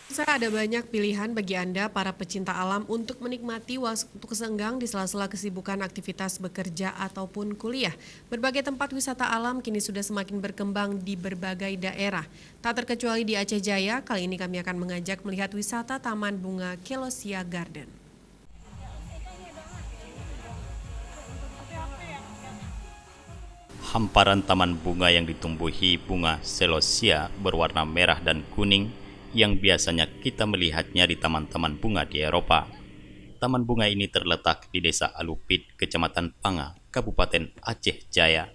Ada banyak pilihan bagi Anda para pecinta alam untuk menikmati waktu senggang di sela-sela kesibukan aktivitas bekerja ataupun kuliah. Berbagai tempat wisata alam kini sudah semakin berkembang di berbagai daerah. Tak terkecuali di Aceh Jaya, kali ini kami akan mengajak melihat wisata Taman Bunga Kelosia Garden. Hamparan taman bunga yang ditumbuhi bunga celosia berwarna merah dan kuning yang biasanya kita melihatnya di taman-taman bunga di Eropa. Taman bunga ini terletak di Desa Alupit, Kecamatan Panga, Kabupaten Aceh Jaya.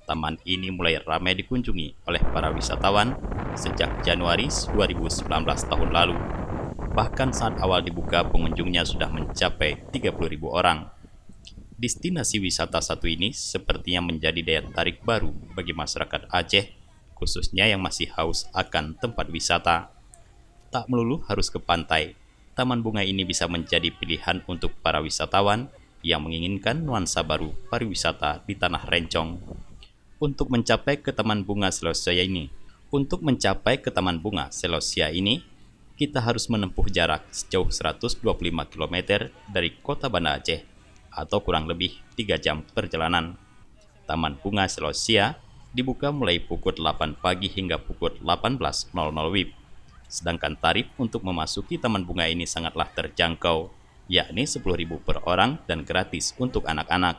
Taman ini mulai ramai dikunjungi oleh para wisatawan sejak Januari 2019 tahun lalu. Bahkan saat awal dibuka, pengunjungnya sudah mencapai 30.000 orang. Destinasi wisata satu ini sepertinya menjadi daya tarik baru bagi masyarakat Aceh, khususnya yang masih haus akan tempat wisata. Tak melulu harus ke pantai, taman bunga ini bisa menjadi pilihan untuk para wisatawan yang menginginkan nuansa baru pariwisata di Tanah Rencong. Untuk mencapai ke Taman Bunga Selosia ini, kita harus menempuh jarak sejauh 125 km dari kota Banda Aceh atau kurang lebih 3 jam perjalanan. Taman Bunga Selosia dibuka mulai pukul 8 pagi hingga pukul 18.00 WIB. Sedangkan tarif untuk memasuki taman bunga ini sangatlah terjangkau, yakni 10.000 per orang dan gratis untuk anak-anak.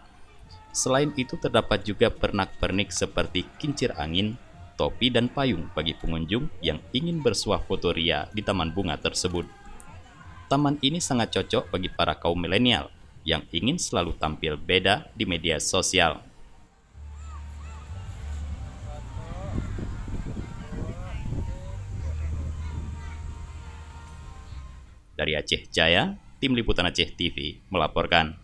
Selain itu terdapat juga pernak-pernik seperti kincir angin, topi dan payung bagi pengunjung yang ingin bersuah foto ria di taman bunga tersebut. Taman ini sangat cocok bagi para kaum milenial yang ingin selalu tampil beda di media sosial. Dari Aceh Jaya, Tim Liputan Aceh TV melaporkan.